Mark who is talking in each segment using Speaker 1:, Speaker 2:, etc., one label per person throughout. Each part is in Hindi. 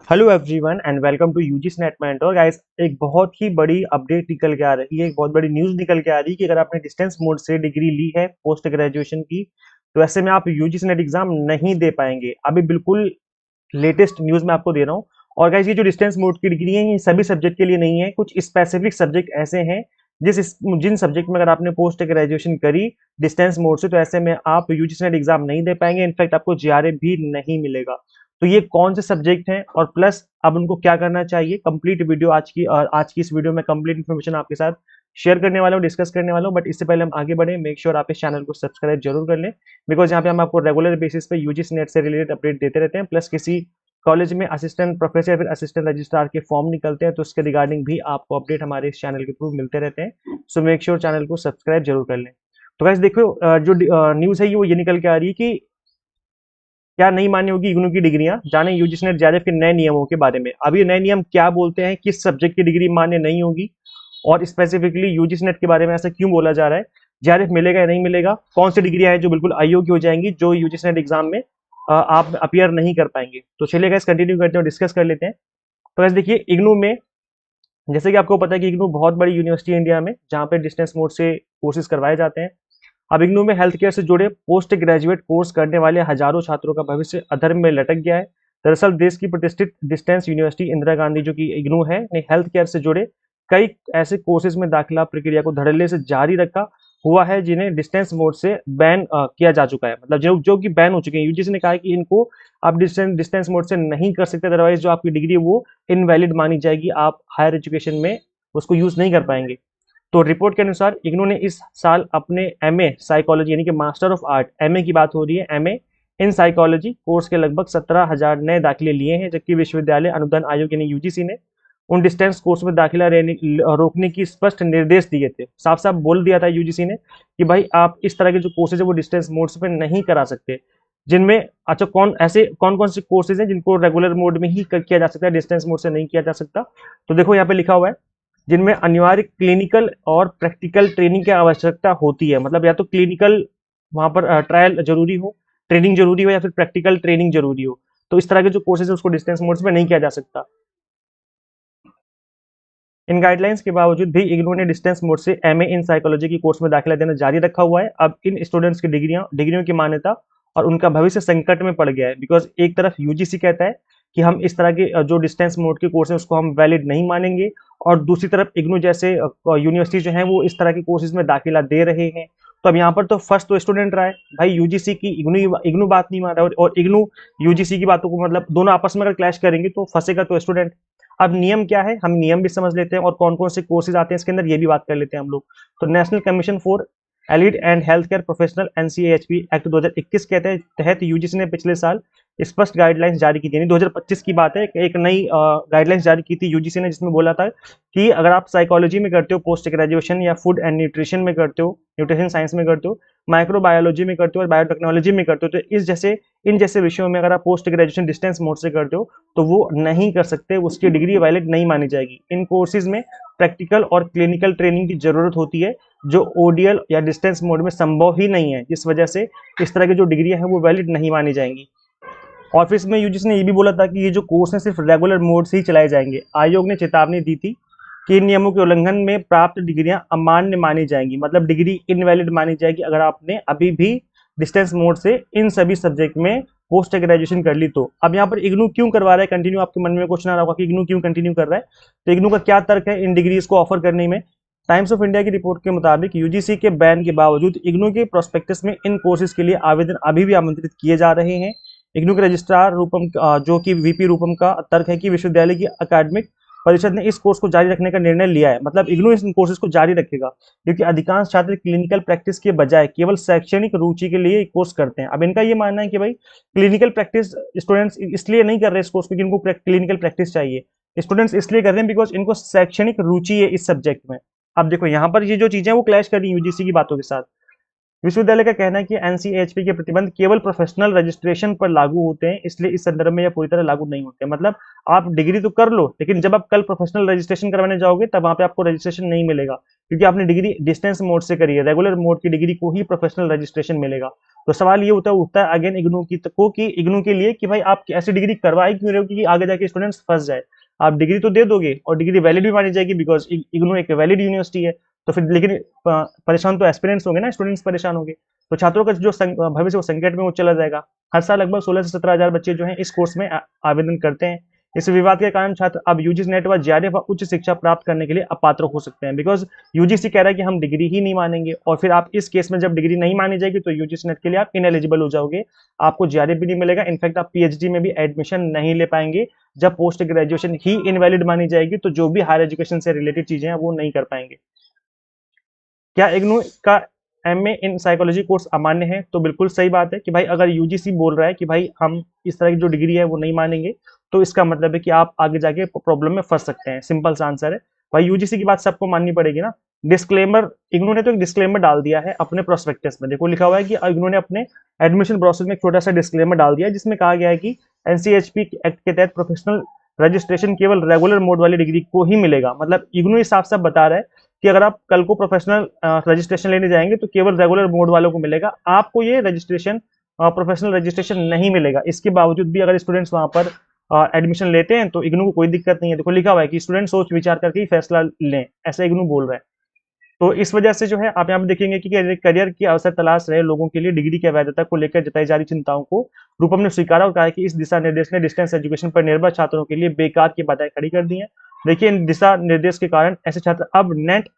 Speaker 1: Hello everyone and welcome to UGC NET mentor guys. एक बहुत ही बड़ी अपडेट निकल के आ रही है, एक बहुत बड़ी न्यूज़ निकल के आ रही है कि अगर आपने डिस्टेंस मोड से डिग्री ली है पोस्ट ग्रेजुएशन की, तो ऐसे में आप यूजीसी नेट एग्जाम नहीं दे पाएंगे। अभी बिल्कुल लेटेस्ट न्यूज़ मैं आपको दे रहा हूँ। और गाइस, ये जो डिस्टेंस मोड की डिग्री है ये सभी सब्जेक्ट के लिए नहीं है, कुछ स्पेसिफिक सब्जेक्ट ऐसे हैं जिन सब्जेक्ट में अगर आपने पोस्ट ग्रेजुएशन करी डिस्टेंस मोड से, तो ऐसे में आप यूजीसी नेट एग्जाम नहीं दे पाएंगे। इनफैक्ट आपको जीआरए भी नहीं मिलेगा। तो ये कौन से सब्जेक्ट हैं और प्लस अब उनको क्या करना चाहिए, कंप्लीट वीडियो आज की इस वीडियो में कंप्लीट इन्फॉर्मेशन आपके साथ शेयर करने वाला हूँ, डिस्कस करने वाला हूँ। बट इससे पहले हम आगे बढ़े, मेक श्योर आप इस चैनल को सब्सक्राइब जरूर कर लें, बिकॉज यहाँ पे हम आपको रेगुलर बेसिस पे यूजीसी नेट से रिलेटेड अपडेट देते रहते हैं। प्लस किसी कॉलेज में असिस्टेंट प्रोफेसर या फिर असिस्टेंट रजिस्ट्रार के फॉर्म निकलते हैं, तो उसके रिगार्डिंग भी आपको अपडेट हमारे इस चैनल के थ्रू मिलते रहते हैं। सो मेक श्योर चैनल को सब्सक्राइब जरूर कर लें। तो गाइस देखो, जो न्यूज़ है ये निकल के आ रही है कि क्या नहीं मान्य होगी इग्नू की डिग्रियां। जाने यूजीसी नेट जेआरएफ के नए नियमों के बारे में। अब ये नए नियम क्या बोलते हैं, किस सब्जेक्ट की डिग्री मान्य नहीं होगी, और स्पेसिफिकली यूजीसी नेट के बारे में ऐसा क्यों बोला जा रहा है, जेआरएफ मिलेगा या नहीं मिलेगा, कौन सी डिग्रियां हैं जो बिल्कुल अयोग्य हो जाएंगी, जो यूजीसी नेट एग्जाम में आप अपियर नहीं कर पाएंगे। तो चलिए गाइस कंटिन्यू करते हैं और डिस्कस कर लेते हैं। तो गाइस देखिए, इग्नू में जैसे कि आपको पता है कि इग्नू बहुत बड़ी यूनिवर्सिटी है इंडिया में, जहाँ पे डिस्टेंस मोड से कोर्सेज करवाए जाते हैं। अब इग्नू में हेल्थ केयर से जुड़े पोस्ट ग्रेजुएट कोर्स करने वाले हजारों छात्रों का भविष्य अधर्म में लटक गया है। दरअसल देश की प्रतिष्ठित डिस्टेंस यूनिवर्सिटी इंदिरा गांधी, जो कि इग्नू है, ने हेल्थ केयर से जुड़े कई ऐसे कोर्सेज में दाखिला प्रक्रिया को धड़ल्ले से जारी रखा हुआ है, जिन्हें डिस्टेंस मोड से बैन किया जा चुका है। मतलब जो कि बैन हो चुके हैं। यूजीसी ने कहा है कि इनको आप डिस्टेंस मोड से नहीं कर सकते, अदरवाइज जो आपकी डिग्री है वो इनवैलिड मानी जाएगी, आप हायर एजुकेशन में उसको यूज नहीं कर पाएंगे। तो रिपोर्ट के अनुसार इग्नू ने इस साल अपने एमए साइकोलॉजी यानी कि मास्टर ऑफ आर्ट, एमए की बात हो रही है, एमए इन साइकोलॉजी कोर्स के लगभग 17,000 नए दाखिले लिए हैं, जबकि विश्वविद्यालय अनुदान आयोग यानी यूजीसी ने उन डिस्टेंस कोर्स में दाखिला रोकने की स्पष्ट निर्देश दिए थे। साफ साफ बोल दिया था यूजीसी ने कि भाई आप इस तरह के जो कोर्सेज है वो डिस्टेंस मोड्स पे नहीं करा सकते। जिनमें अच्छा कौन कौन से कोर्सेज हैं जिनको रेगुलर मोड में ही किया जा सकता है, डिस्टेंस मोड से नहीं किया जा सकता। तो देखो यहाँ पे लिखा हुआ है, जिनमें अनिवार्य क्लिनिकल और प्रैक्टिकल ट्रेनिंग की आवश्यकता होती है। मतलब या तो क्लिनिकल वहां पर ट्रायल जरूरी हो, ट्रेनिंग जरूरी हो, या फिर प्रैक्टिकल ट्रेनिंग जरूरी हो। तो इस तरह के जो कोर्सेज है उसको डिस्टेंस मोड्स में नहीं किया जा सकता। इन गाइडलाइंस के बावजूद भी इग्नू ने डिस्टेंस मोड से एमए इन साइकोलॉजी की कोर्स में दाखिला देना जारी रखा हुआ है। अब इन स्टूडेंट्स की डिग्रियों की मान्यता और उनका भविष्य संकट में पड़ गया है, बिकॉज एक तरफ यूजीसी कहता है कि हम इस तरह के जो डिस्टेंस मोड के कोर्स है उसको हम वैलिड नहीं मानेंगे, और दूसरी तरफ इग्नू जैसे यूनिवर्सिटी जो है वो इस तरह के कोर्सेज में दाखिला दे रहे हैं। तो अब यहाँ पर तो फर्स्ट तो स्टूडेंट रहा है भाई, यूजीसी की इग्नू बात नहीं मान रहा है, और इग्नू यूजीसी की बातों को, मतलब दोनों आपस में अगर क्लैश करेंगे तो फंसेगा तो स्टूडेंट। अब नियम क्या है, हम नियम भी समझ लेते हैं और कौन कौन से कोर्सेज आते हैं इसके अंदर, ये भी बात कर लेते हैं हम लोग। तो national commission for allied and health care professional NCAHP act 2021 के तहत यूजीसी ने पिछले साल स्पष्ट गाइडलाइंस जारी की थी, यानी 2025 की बात है। एक नई गाइडलाइंस जारी की थी यूजीसी ने, जिसमें बोला था कि अगर आप साइकोलॉजी में करते हो पोस्ट ग्रेजुएशन, या फूड एंड न्यूट्रिशन में करते हो, न्यूट्रिशन साइंस में करते हो, माइक्रोबायोलॉजी में करते हो और बायोटेक्नोलॉजी में करते हो, तो इन जैसे विषयों में अगर आप पोस्ट ग्रेजुएशन डिस्टेंस मोड से करते हो तो वो नहीं कर सकते, उसकी डिग्री वैलिड नहीं मानी जाएगी। इन कोर्सेज में प्रैक्टिकल और क्लिनिकल ट्रेनिंग की जरूरत होती है, जो ओडीएल या डिस्टेंस मोड में संभव ही नहीं है, जिस वजह से इस तरह की जो डिग्रियां हैं वो वैलिड नहीं मानी जाएंगी। और फिर इसमें यूजीसी ने ये भी बोला था कि ये जो कोर्स हैं सिर्फ रेगुलर मोड से ही चलाए जाएंगे। आयोग ने चेतावनी दी थी कि इन नियमों के उल्लंघन में प्राप्त डिग्रियां अमान्य मानी जाएंगी, मतलब डिग्री इनवैलिड मानी जाएगी अगर आपने अभी भी डिस्टेंस मोड से इन सभी सब्जेक्ट में पोस्ट ग्रेजुएशन कर ली। तो अब यहाँ पर इग्नू क्यों करवा रहा है कंटिन्यू, आपके मन में क्वेश्चन आ रहा होगा कि इग्नू क्यों कंटिन्यू कर रहा है। तो इग्नू का क्या तर्क है इन डिग्रीज को ऑफर करने में। टाइम्स ऑफ इंडिया की रिपोर्ट के मुताबिक यूजीसी के बैन के बावजूद इग्नू के प्रोस्पेक्टस में इन कोर्सेज के लिए आवेदन अभी भी आमंत्रित किए जा रहे हैं। इग्नू के रजिस्ट्रार रूपम जो कि वीपी रूपम का तर्क है कि विश्वविद्यालय की अकादमिक परिषद ने इस कोर्स को जारी रखने का निर्णय लिया है, मतलब इग्नू इस कोर्सेज को जारी रखेगा, क्योंकि अधिकांश छात्र क्लिनिकल प्रैक्टिस के बजाय केवल शैक्षणिक रुचि के लिए कोर्स करते हैं। अब इनका ये मानना है कि भाई क्लिनिकल प्रैक्टिस स्टूडेंट्स इसलिए नहीं कर रहे इस कोर्स, क्योंकि इनको क्लिनिकल प्रैक्टिस चाहिए। स्टूडेंट्स इसलिए कर रहे हैं बिकॉज इनको शैक्षणिक रुचि है इस सब्जेक्ट में। अब देखो यहाँ पर ये जो चीजें वो क्लैश कर रही है यूजीसी की बातों के साथ। विश्वविद्यालय का कहना है कि एनसीएचपी के प्रतिबंध केवल प्रोफेशनल रजिस्ट्रेशन पर लागू होते हैं, इसलिए इस संदर्भ में यह पूरी तरह लागू नहीं होते। मतलब आप डिग्री तो कर लो, लेकिन जब आप कल प्रोफेशनल रजिस्ट्रेशन करवाने जाओगे तब वहां पे आपको रजिस्ट्रेशन नहीं मिलेगा, क्योंकि आपने डिग्री डिस्टेंस मोड से करी है। रेगुलर मोड की डिग्री को ही प्रोफेशनल रजिस्ट्रेशन मिलेगा। तो सवाल ये उठता है अगेन इग्नू की इग्नू के लिए कि भाई आप ऐसी डिग्री करवाई क्यों रहे हो कि आगे जाके स्टूडेंट्स फंस जाए। आप डिग्री तो दे दोगे और डिग्री वैलिड भी मानी जाएगी, बिकॉज इग्नू एक वैलिड यूनिवर्सिटी है। तो फिर लेकिन परेशान तो एस्पिरेंट्स होंगे ना, स्टूडेंट्स परेशान होंगे। तो छात्रों का जो भविष्य वो संकट में वो चला जाएगा। हर साल लगभग 16 से 17 हजार बच्चे जो हैं इस कोर्स में आवेदन करते हैं। इस विवाद के कारण छात्र अब यूजीसी नेट व जेआरएफ व उच्च शिक्षा प्राप्त करने के लिए अपात्र हो सकते हैं, बिकॉज यूजीसी कह रहा है कि हम डिग्री ही नहीं मानेंगे। और फिर आप इस केस में जब डिग्री नहीं मानी जाएगी तो यूजीसी नेट के लिए आप इनएलिजिबल हो जाओगे, आपको जेआरएफ भी नहीं मिलेगा। इनफैक्ट आप पीएचडी में भी एडमिशन नहीं ले पाएंगे। जब पोस्ट ग्रेजुएशन ही इनवैलिड मानी जाएगी तो जो भी हायर एजुकेशन से रिलेटेड चीजें हैं वो नहीं कर पाएंगे। क्या इग्नू का एमए इन साइकोलॉजी कोर्स अमान्य है? तो बिल्कुल सही बात है कि भाई अगर यूजीसी बोल रहा है कि भाई हम इस तरह की जो डिग्री है वो नहीं मानेंगे, तो इसका मतलब है कि आप आगे जाके प्रॉब्लम में फंस सकते हैं। सिंपल सा आंसर है। भाई यूजीसी की बात सबको माननी पड़ेगी ना। डिस्क्लेमर, इग्नू ने तो एक डिस्क्लेमर डाल दिया है अपने प्रोस्पेक्टस में। देखो लिखा हुआ है कि इग्नू ने अपने एडमिशन प्रोसेस में एक छोटा सा डिस्क्लेमर डाल दिया है, जिसमें कहा गया है कि एनसीएचपी एक्ट के तहत प्रोफेशनल रजिस्ट्रेशन केवल रेगुलर मोड वाली डिग्री को ही मिलेगा। मतलब इग्नू इस साफ साफ बता रहा है कि अगर आप कल को प्रोफेशनल रजिस्ट्रेशन लेने जाएंगे तो केवल रेगुलर मोड वालों को मिलेगा, आपको ये रजिस्ट्रेशन प्रोफेशनल रजिस्ट्रेशन नहीं मिलेगा। इसके बावजूद भी अगर स्टूडेंट्स वहां पर एडमिशन लेते हैं तो इग्नू को कोई दिक्कत नहीं है। देखो लिखा हुआ है कि स्टूडेंट सोच विचार करके ही फैसला लें, ऐसा इग्नू बोल रहा है। तो इस वजह से जो है आप यहाँ पे देखेंगे कि करियर की अवसर तलाश रहे लोगों के लिए डिग्री की वैधता को लेकर जताई जा रही चिंताओं को रूपम ने स्वीकारा और कहा कि इस दिशा निर्देश ने डिस्टेंस एजुकेशन पर निर्भर छात्रों के लिए बेकार की बाधाएं खड़ी कर दी हैं। देखिए इन दिशा निर्देश के कारण ऐसे छात्र अब नेट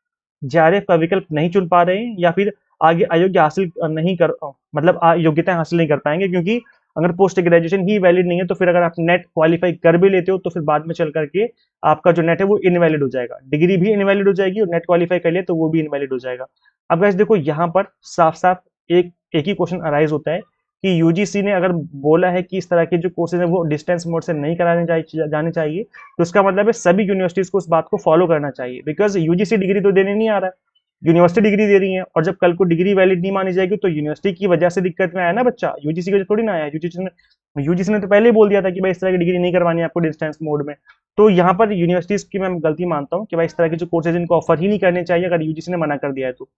Speaker 1: जेआरएफ का विकल्प नहीं चुन पा रहे हैं या फिर आगे अयोग्य हासिल नहीं कर मतलब योग्यताएं हासिल नहीं कर पाएंगे, क्योंकि अगर पोस्ट ग्रेजुएशन ही वैलिड नहीं है तो फिर अगर आप नेट क्वालिफाई कर भी लेते हो तो फिर बाद में चल करके आपका जो नेट है वो इनवैलिड हो जाएगा। डिग्री भी इनवैलिड हो जाएगी और नेट क्वालिफाई कर लिए तो वो भी इनवैलिड हो जाएगा। अब गाइस देखो यहाँ पर साफ साफ एक ही क्वेश्चन अराइज होता है कि यूजीसी ने अगर बोला है कि इस तरह के जो कोर्सेज है वो डिस्टेंस मोड से नहीं कराने जाने चाहिए, तो इसका मतलब है सभी यूनिवर्सिटीज को इस बात को फॉलो करना चाहिए। बिकॉज यूजीसी डिग्री तो देने नहीं आ रहा है, यूनिवर्सिटी डिग्री दे रही है। और जब कल को डिग्री वैलिड नहीं मानी जाएगी तो यूनिवर्सिटी की वजह से दिक्कत में आया ना बच्चा, यूजीसी की वजह थोड़ी ना आया। यूजीसी ने तो पहले ही बोल दिया था कि भाई इस तरह की डिग्री नहीं करवानी है आपको डिस्टेंस मोड में। तो यहाँ पर यूनिवर्सिटीज की मैं गलती मानता हूँ कि भाई इस तरह के जो कोर्सेज इनको ऑफर ही नहीं करने चाहिए अगर यूजीसी ने मना कर दिया है तो।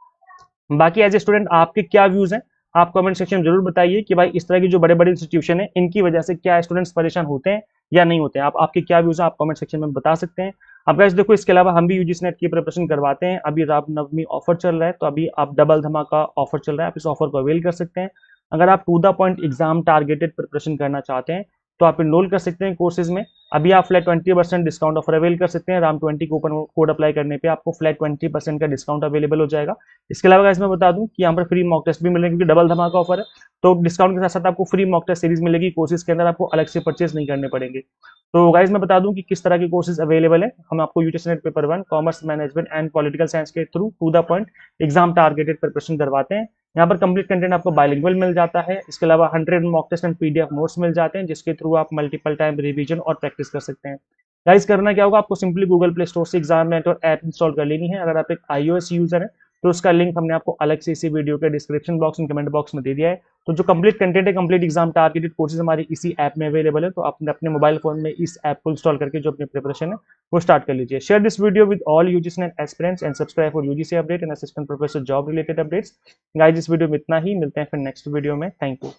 Speaker 1: बाकी एज ए स्टूडेंट आपके क्या व्यूज हैं आप कमेंट सेक्शन में जरूर बताइए कि भाई इस तरह की जो बड़े बड़े इंस्टीट्यूशन है इनकी वजह से क्या स्टूडेंट्स परेशान होते हैं या नहीं होते हैं। आप आपके क्या व्यूज हैं आप कमेंट सेक्शन में बता सकते हैं। अब गाइस देखो इसके अलावा हम भी यूजीसी नेट की प्रिपरेशन करवाते हैं। अभी रामनवमी ऑफर चल रहा है तो अभी आप डबल धमाका ऑफर चल रहा है, आप इस ऑफर को अवेल कर सकते हैं। अगर आप to the point exam targeted preparation करना चाहते हैं तो आप इनरोल कर सकते हैं कोर्सेज में। अभी आप फ्लैट 20% डिस्काउंट ऑफर अवेल कर सकते हैं। राम 20 कूपन कोड अप्लाई करने पे आपको फ्लैट 20% का डिस्काउंट अवेलेबल हो जाएगा। इसके अलावा इसमें बता दूं कि यहाँ पर फ्री मॉक टेस्ट भी मिलेंगे, क्योंकि डबल धमाका ऑफर है तो डिस्काउंट के साथ साथ आपको फ्री मॉक टेस्ट सीरीज मिलेगी। कोर्सेज के अंदर आपको अलग से परचेज नहीं करने पड़ेंगे। तो गाइज मैं बता दूं कि किस तरह के कोर्सेज अवेलेबल है। हम आपको UGC NET paper 1 commerce management and political science के through to the point exam targeted preparation करवाते हैं। यहाँ पर कंप्लीट कंटेंट आपको बाइलिंगुअल मिल जाता है। इसके अलावा 100 mock test and PDF notes मिल जाते हैं, जिसके थ्रू आप मल्टीपल टाइम रिवीजन और प्रैक्टिस कर सकते हैं। गाइस करना क्या होगा, आपको सिंपली गूगल प्ले स्टोर से एग्जाम मेंटर ऐप इंस्टॉल कर लेनी है। अगर आप एक iOS यूजर है तो उसका लिंक हमने आपको अलग से इसी वीडियो के description box and comment box में दे दिया है। तो जो कंप्लीट कंटेंट है, कंप्लीट एग्जाम टारगेटेड कोर्सेज हमारी इसी ऐप में अवेलेबल है। तो आप अपने मोबाइल फोन में इस ऐप को इंस्टॉल करके जो अपनी प्रिपरेशन है वो स्टार्ट कर लीजिए। Share this video with all UGC net aspirants and subscribe for UGC update and assistant professor job related updates. Guys इस वीडियो में इतना ही, मिलते हैं फिर नेक्स्ट वीडियो में। Thank you.